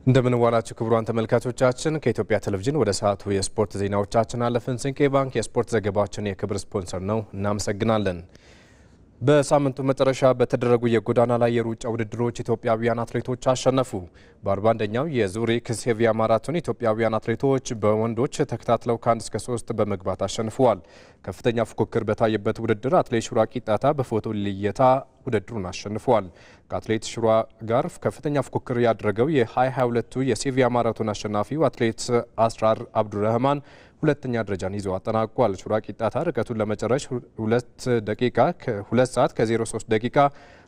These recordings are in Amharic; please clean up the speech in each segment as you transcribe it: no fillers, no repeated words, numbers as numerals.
እንደምን ዋላችሁ ክቡራን ተመልካቾቻችን ከኢትዮጵያ ቴሌቪዥን ወደ ሰዓቱ የስፖርት ዜናዎቻችን አለፍን። ስንቄ ባንክ የስፖርት ዘገባችን የክብር ስፖንሰር ነው። እናመሰግናለን። በሳምንቱ መጨረሻ በተደረጉ የጎዳና ላይ የሩጫ ውድድሮች ኢትዮጵያውያን አትሌቶች አሸነፉ። በ41ኛው የዙሪክ ሴቪያ ማራቶን ኢትዮጵያውያን አትሌቶች በወንዶች ተከታትለው ከ1 እስከ 3 በመግባት አሸንፈዋል። ከፍተኛ ፉክክር በታየበት ውድድር አትሌት ሹራ ቂጣታ በፎቶ ልየታ ውድድሩን አሸንፈዋል። ከአትሌት ሹራ ጋር ከፍተኛ ፉክክር ያደረገው የ2022ቱ የሴቪያ ማራቶን አሸናፊው አትሌት አስራር አብዱረህማን ሁለተኛ ደረጃን ይዞ አጠናቋል። ሹራ ቂጣታ ርቀቱን ለመጨረስ 2 ሰዓት ከ03 ደቂቃ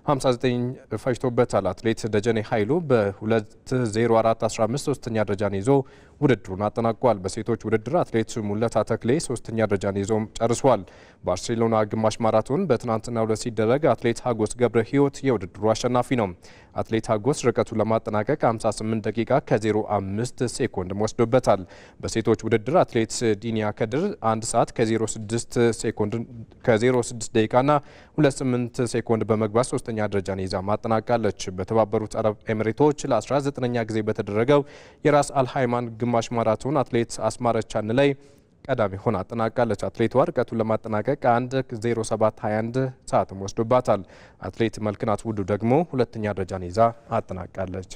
59 ፈጅቶበታል። አትሌት ደጀኔ ኃይሉ በ2:04:15 ሶስተኛ ደረጃን ይዞ ውድድሩን አጠናቋል። በሴቶች ውድድር አትሌት ሙለታ ተክሌ ሶስተኛ ደረጃን ይዞ ጨርሷል። ባርሴሎና ግማሽ ማራቶን በትናንትናው ዕለት ሲደረግ አትሌት ሀጎስ ገብረ ሕይወት የውድድሩ አሸናፊ ነው። አትሌት ሀጎስ ርቀቱን ለማጠናቀቅ 58 ደቂቃ ከ05 ሴኮንድ ወስዶበታል። በሴቶች ውድድር አትሌት ዲኒያ ከድር 1 ሰዓት ከ06 ደቂቃና 28 ሴኮንድ በመግባት ሶስተኛ ደረጃን ይዛ ማጠናቃለች። በተባበሩት አረብ ኤሚሬቶች ለ19ኛ ጊዜ በተደረገው የራስ አልሃይማን ግማሽ ማራቶን አትሌት አስማረች አንላይ ቀዳሚ ሆና አጠናቃለች። አትሌቷ ርቀቱን ለማጠናቀቅ 1:07:21 ሰዓትም ወስዶባታል። አትሌት መልክናት ውዱ ደግሞ ሁለተኛ ደረጃን ይዛ አጠናቃለች።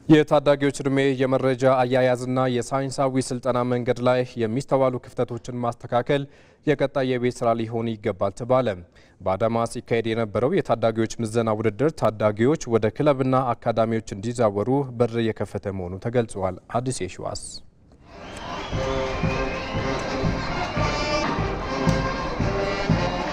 የታዳጊዎች ዕድሜ የመረጃ አያያዝና የሳይንሳዊ ስልጠና መንገድ ላይ የሚስተዋሉ ክፍተቶችን ማስተካከል የቀጣይ የቤት ስራ ሊሆን ይገባል ተባለ። በአዳማ ሲካሄድ የነበረው የታዳጊዎች ምዘና ውድድር ታዳጊዎች ወደ ክለብና አካዳሚዎች እንዲዛወሩ በር የከፈተ መሆኑ ተገልጿል። አዲስ የሽዋስ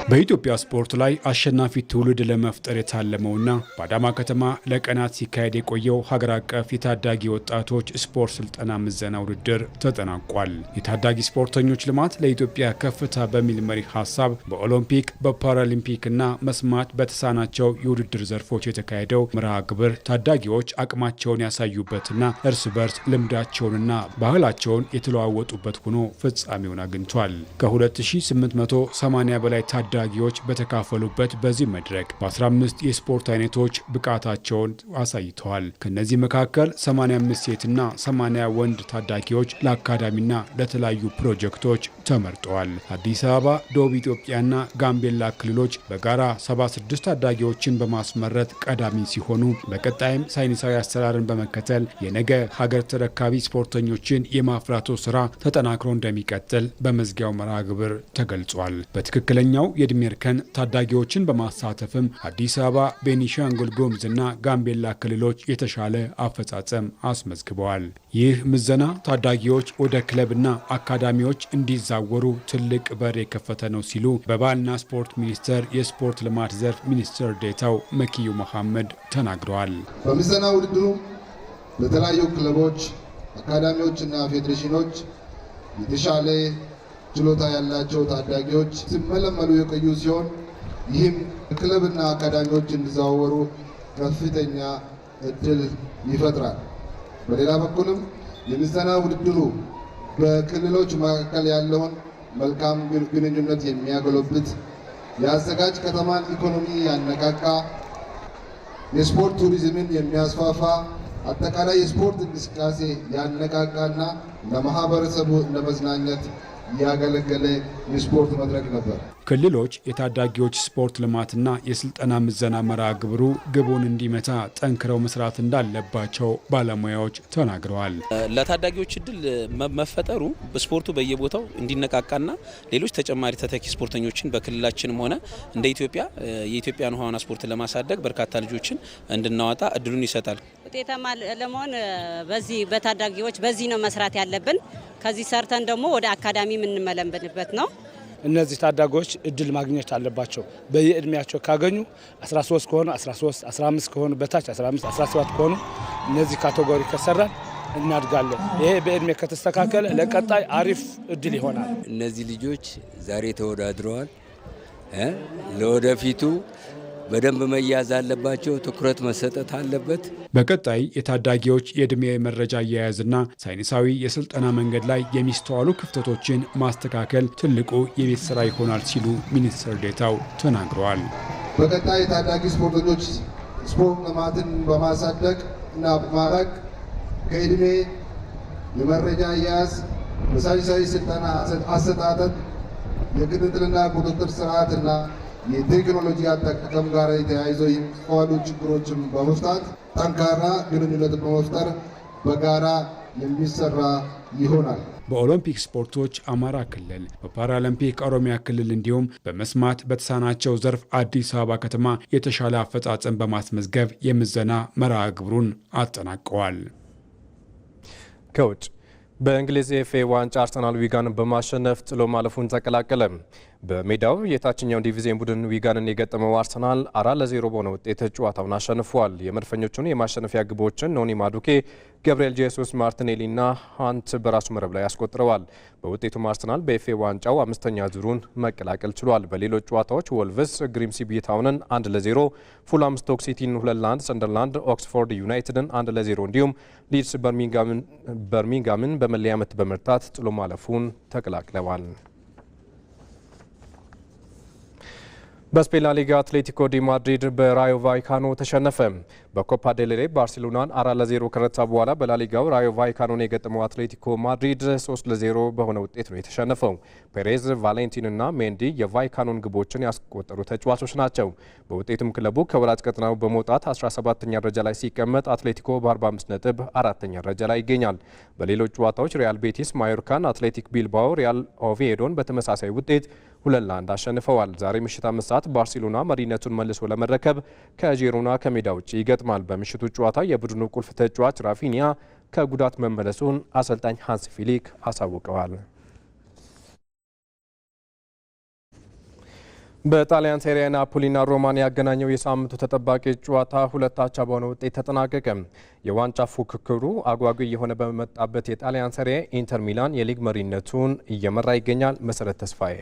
በኢትዮጵያ ስፖርት ላይ አሸናፊ ትውልድ ለመፍጠር የታለመውና በአዳማ ከተማ ለቀናት ሲካሄድ የቆየው ሀገር አቀፍ የታዳጊ ወጣቶች ስፖርት ስልጠና ምዘና ውድድር ተጠናቋል። የታዳጊ ስፖርተኞች ልማት ለኢትዮጵያ ከፍታ በሚል መሪ ሀሳብ በኦሎምፒክ በፓራሊምፒክና መስማት በተሳናቸው የውድድር ዘርፎች የተካሄደው መርሃ ግብር ታዳጊዎች አቅማቸውን ያሳዩበትና እርስ በርስ ልምዳቸውንና ባህላቸውን የተለዋወጡበት ሆኖ ፍጻሜውን አግኝቷል። ከ2880 በላይ ታዳጊዎች በተካፈሉበት በዚህ መድረክ በ15 የስፖርት አይነቶች ብቃታቸውን አሳይተዋል። ከነዚህ መካከል 85 ሴትና 80 ወንድ ታዳጊዎች ለአካዳሚና ለተለያዩ ፕሮጀክቶች ተመርጠዋል። አዲስ አበባ፣ ደቡብ ኢትዮጵያና ጋምቤላ ክልሎች በጋራ 76 ታዳጊዎችን በማስመረጥ ቀዳሚ ሲሆኑ በቀጣይም ሳይንሳዊ አሰራርን በመከተል የነገ ሀገር ተረካቢ ስፖርተኞችን የማፍራቱ ስራ ተጠናክሮ እንደሚቀጥል በመዝጊያው መርሃ ግብር ተገልጿል። በትክክለኛው የዕድሜ እርከን ታዳጊዎችን በማሳተፍም አዲስ አበባ፣ ቤኒሻንጉል ጉሙዝና ጋምቤላ ክልሎች የተሻለ አፈጻጸም አስመዝግበዋል። ይህ ምዘና ታዳጊዎች ወደ ክለብና አካዳሚዎች እንዲዛወሩ ትልቅ በር የከፈተ ነው ሲሉ በባህልና ስፖርት ሚኒስቴር የስፖርት ልማት ዘርፍ ሚኒስትር ዴኤታው መኪዩ መሐመድ ተናግረዋል። በምዘና ውድድሩ በተለያዩ ክለቦች፣ አካዳሚዎችና ፌዴሬሽኖች የተሻለ ችሎታ ያላቸው ታዳጊዎች ሲመለመሉ የቆዩ ሲሆን ይህም ክለብና አካዳሚዎች እንዲዘዋወሩ ከፍተኛ እድል ይፈጥራል። በሌላ በኩልም የምዘና ውድድሩ በክልሎች መካከል ያለውን መልካም ግንኙነት የሚያጎለብት የአዘጋጅ ከተማን ኢኮኖሚ ያነቃቃ የስፖርት ቱሪዝምን የሚያስፋፋ አጠቃላይ የስፖርት እንቅስቃሴ ያነቃቃና ለማህበረሰቡ እንደ መዝናኛት ያገለገለ የስፖርት መድረክ ነበር። ክልሎች የታዳጊዎች ስፖርት ልማትና የስልጠና ምዘና መርሃ ግብሩ ግቡን እንዲመታ ጠንክረው መስራት እንዳለባቸው ባለሙያዎች ተናግረዋል። ለታዳጊዎች እድል መፈጠሩ ስፖርቱ በየቦታው እንዲነቃቃና ሌሎች ተጨማሪ ተተኪ ስፖርተኞችን በክልላችንም ሆነ እንደ ኢትዮጵያ የኢትዮጵያን ዋና ስፖርት ለማሳደግ በርካታ ልጆችን እንድናወጣ እድሉን ይሰጣል። ውጤታማ ለመሆን በታዳጊዎች በዚህ ነው መስራት ያለብን። ከዚህ ሰርተን ደግሞ ወደ አካዳሚ የምንመለምልበት ነው። እነዚህ ታዳጊዎች እድል ማግኘት አለባቸው። በየእድሜያቸው ካገኙ 13 ከሆኑ 13፣ 15 ከሆኑ በታች 15፣ 17 ከሆኑ እነዚህ ካቴጎሪ ከሰራን እናድጋለን። ይሄ በእድሜ ከተስተካከለ ለቀጣይ አሪፍ እድል ይሆናል። እነዚህ ልጆች ዛሬ ተወዳድረዋል። ለወደፊቱ በደንብ መያዝ አለባቸው። ትኩረት መሰጠት አለበት። በቀጣይ የታዳጊዎች የዕድሜ መረጃ አያያዝና ሳይንሳዊ የስልጠና መንገድ ላይ የሚስተዋሉ ክፍተቶችን ማስተካከል ትልቁ የቤት ስራ ይሆናል ሲሉ ሚኒስትር ዴኤታው ተናግረዋል። በቀጣይ ታዳጊ ስፖርተኞች ስፖርት ልማትን በማሳደግ እና በማራቅ ከዕድሜ የመረጃ አያያዝ፣ በሳይንሳዊ ስልጠና አሰጣጠት፣ የክትትልና ቁጥጥር ስርዓትና የቴክኖሎጂ አጠቃቀም ጋር የተያይዘው የሚስተዋሉ ችግሮችን በመፍታት ጠንካራ ግንኙነት በመፍጠር በጋራ የሚሰራ ይሆናል። በኦሎምፒክ ስፖርቶች አማራ ክልል፣ በፓራሊምፒክ ኦሮሚያ ክልል እንዲሁም በመስማት በተሳናቸው ዘርፍ አዲስ አበባ ከተማ የተሻለ አፈጻጸም በማስመዝገብ የምዘና መርሃ ግብሩን አጠናቀዋል። ከውጭ በእንግሊዝ የኤፍኤ ዋንጫ አርሰናል ዊጋንን በማሸነፍ ጥሎ ማለፉን ተቀላቀለ። በሜዳው የታችኛው ዲቪዚየን ቡድን ዊጋንን የገጠመው አርሰናል 4-0 በሆነ ውጤት ጨዋታውን አሸንፏል። የመድፈኞቹን የማሸነፊያ ግቦችን ኖኒ ማዱኬ፣ ገብርኤል ጄሱስ፣ ማርቲኔሊና ሃንት በራሱ መረብ ላይ አስቆጥረዋል። በውጤቱም አርሰናል በኤፍኤ ዋንጫው 5ኛ ዙሩን መቀላቀል ችሏል። በሌሎች ጨዋታዎች ወልቭስ ግሪምስቢ ታውንን 1-0፣ ፉላም ስቶክ ሲቲን 2-1፣ ሰንደርላንድ ኦክስፎርድ ዩናይትድን 1-0 እንዲሁም ሊድስ በርሚንጋምን በመለያ ምት በመርታት ጥሎ ማለፉን ተቀላቅለዋል። በስፔን ላሊጋ አትሌቲኮ ዲ ማድሪድ በራዮ ቫይካኖ ተሸነፈ። በኮፓ ዴል ሬይ ባርሴሎናን 4-0 ከረታ በኋላ በላሊጋው ራዮ ቫይካኖን የገጠመው አትሌቲኮ ማድሪድ 3-0 በሆነ ውጤት ነው የተሸነፈው። ፔሬዝ፣ ቫሌንቲንና ሜንዲ የቫይካኖን ግቦችን ያስቆጠሩ ተጫዋቾች ናቸው። በውጤቱም ክለቡ ከወራጅ ቀጠናው በመውጣት 17ኛ ደረጃ ላይ ሲቀመጥ አትሌቲኮ በ45 ነጥብ 4ኛ ደረጃ ላይ ይገኛል። በሌሎች ጨዋታዎች ሪያል ቤቲስ ማዮርካን፣ አትሌቲክ ቢልባኦ ሪያል ኦቪዬዶን በተመሳሳይ ውጤት 2-1 አሸንፈዋል። ዛሬ ምሽት 5 ሰዓት ባርሴሎና መሪነቱን መልሶ ለመረከብ ከጂሮና ከሜዳ ውጭ ይገጥማል። በምሽቱ ጨዋታ የቡድኑ ቁልፍ ተጫዋች ራፊኒያ ከጉዳት መመለሱን አሰልጣኝ ሃንስ ፊሊክ አሳውቀዋል። በጣሊያን ሴሪያ ናፖሊና ሮማን ያገናኘው የሳምንቱ ተጠባቂ ጨዋታ 2-2 በሆነ ውጤት ተጠናቀቀ። የዋንጫ ፉክክሩ አጓጊ የሆነ በመጣበት የጣሊያን ሴሪያ ኢንተር ሚላን የሊግ መሪነቱን እየመራ ይገኛል። መሰረት ተስፋዬ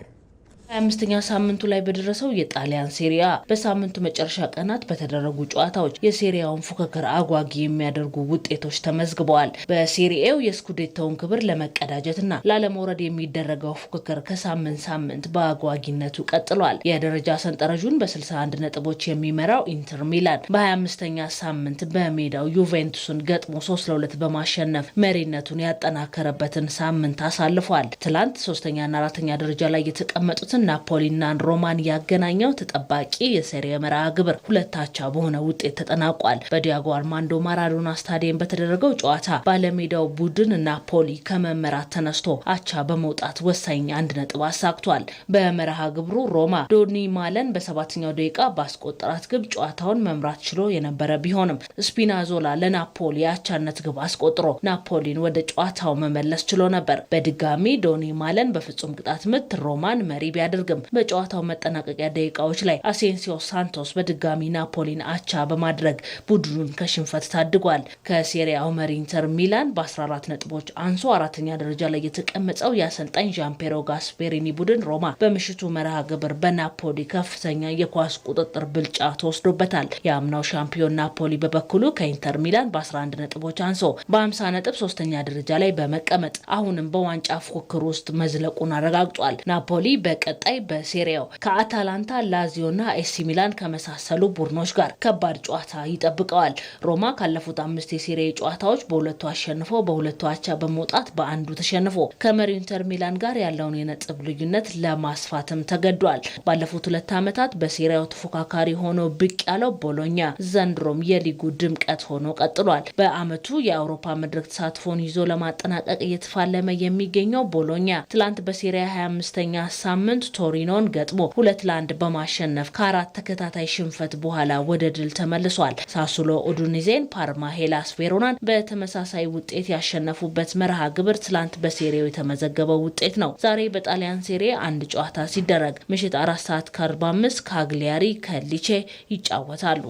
25ኛ ሳምንቱ ላይ በደረሰው የጣሊያን ሴሪያ በሳምንቱ መጨረሻ ቀናት በተደረጉ ጨዋታዎች የሴሪያውን ፉክክር አጓጊ የሚያደርጉ ውጤቶች ተመዝግበዋል። በሴሪኤው የስኩዴቶውን ክብር ለመቀዳጀትና ላለመውረድ የሚደረገው ፉክክር ከሳምንት ሳምንት በአጓጊነቱ ቀጥሏል። የደረጃ ሰንጠረዡን በ61 ነጥቦች የሚመራው ኢንተር ሚላን በ25ኛ ሳምንት በሜዳው ዩቬንቱስን ገጥሞ 3-2 በማሸነፍ መሪነቱን ያጠናከረበትን ሳምንት አሳልፏል። ትላንት 3ኛና 4ኛ ደረጃ ላይ የተቀመጡትን ናፖሊና ሮማን ያገናኘው ተጠባቂ የሴሪያ መርሃ ግብር 2-2 በሆነ ውጤት ተጠናቋል። በዲያጎ አርማንዶ ማራዶና ስታዲየም በተደረገው ጨዋታ ባለሜዳው ቡድን ናፖሊ ከመመራት ተነስቶ አቻ በመውጣት ወሳኝ 1 ነጥብ አሳክቷል። በመርሃ ግብሩ ሮማ ዶኒ ማለን በ7ኛው ደቂቃ ባስቆጠራት ግብ ጨዋታውን መምራት ችሎ የነበረ ቢሆንም ስፒናዞላ ለናፖሊ አቻነት ግብ አስቆጥሮ ናፖሊን ወደ ጨዋታው መመለስ ችሎ ነበር። በድጋሚ ዶኒ ማለን በፍጹም ቅጣት ምት ሮማን መሪ ቢያደርግም በጨዋታው መጠናቀቂያ ደቂቃዎች ላይ አሴንሲዮ ሳንቶስ በድጋሚ ናፖሊን አቻ በማድረግ ቡድኑን ከሽንፈት ታድጓል። ከሴሪያው መሪ ኢንተር ሚላን በ14 ነጥቦች አንሶ 4ኛ ደረጃ ላይ የተቀመጠው የአሰልጣኝ ዣምፔሮ ጋስፔሪኒ ቡድን ሮማ በምሽቱ መርሃ ግብር በናፖሊ ከፍተኛ የኳስ ቁጥጥር ብልጫ ተወስዶበታል። የአምናው ሻምፒዮን ናፖሊ በበኩሉ ከኢንተር ሚላን በ11 ነጥቦች አንሶ በ50 ነጥብ 3ኛ ደረጃ ላይ በመቀመጥ አሁንም በዋንጫ ፉክክር ውስጥ መዝለቁን አረጋግጧል። ናፖሊ በቀጣይ በሴሪያው ከአታላንታ፣ ላዚዮና ኤሲ ሚላን ከመሳሰሉ ቡድኖች ጋር ከባድ ጨዋታ ይጠብቀዋል። ሮማ ካለፉት 5 የሴሪያ ጨዋታዎች በ2 አሸንፎ በ2 አቻ በመውጣት በአንዱ ተሸንፎ ከመሪው ኢንተር ሚላን ጋር ያለውን የነጥብ ልዩነት ለማስፋትም ተገዷል። ባለፉት 2 ዓመታት በሴሪያው ተፎካካሪ ሆኖ ብቅ ያለው ቦሎኛ ዘንድሮም የሊጉ ድምቀት ሆኖ ቀጥሏል። በአመቱ የአውሮፓ መድረክ ተሳትፎን ይዞ ለማጠናቀቅ እየተፋለመ የሚገኘው ቦሎኛ ትላንት በሴሪያ 25ኛ ሳምንት ቶሪኖን ገጥሞ 2-1 በማሸነፍ ከ4 ተከታታይ ሽንፈት በኋላ ወደ ድል ተመልሷል። ሳሱሎ ኡዱኒዜን፣ ፓርማ ሄላስ ቬሮናን በተመሳሳይ ውጤት ያሸነፉበት መርሃ ግብር ትላንት በሴሪያው የተመዘገበው ውጤት ነው። ዛሬ በጣሊያን ሴሪያ አንድ ጨዋታ ሲደረግ ምሽት 4:45 ካግሊያሪ ከሊቼ ይጫወታሉ።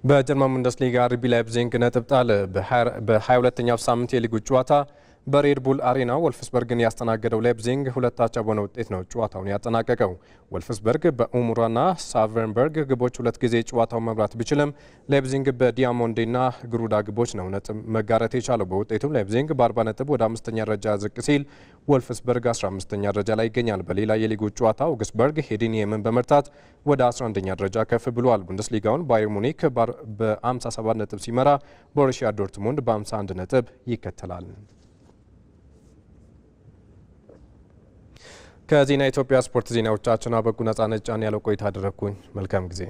በጀርመን ቡንደስሊጋ አርቢ ላይፕዚግ ነጥብ ጣለ። በ22ኛው ሳምንት የሊጉ ጨዋታ በሬድቡል አሬና ወልፍስበርግን ያስተናገደው ላይፕዚግ 2-2 በሆነ ውጤት ነው ጨዋታውን ያጠናቀቀው። ወልፍስበርግ በኡሙራና ሳቨንበርግ ግቦች 2 ጊዜ ጨዋታውን መምራት ቢችልም ላይፕዚግ በዲያሞንዴና ግሩዳ ግቦች ነው ነጥብ መጋራት የቻለው። በውጤቱም ላይፕዚግ በ40 ነጥብ ወደ 5ኛ ደረጃ ዝቅ ሲል ወልፍስበርግ 15ኛ ደረጃ ላይ ይገኛል። በሌላ የሊጉ ጨዋታ አውግስበርግ ሄዲኒየምን በመርታት ወደ 11ኛ ደረጃ ከፍ ብሏል። ቡንደስሊጋውን ባየር ሙኒክ በ57 ነጥብ ሲመራ ቦሩሲያ ዶርትሙንድ በ51 ነጥብ ይከተላል። ከዜና ኢትዮጵያ ስፖርት ዜናዎቻችን አበቁ። ነጻነት ጫን ያለው ቆይታ አደረግኩኝ። መልካም ጊዜ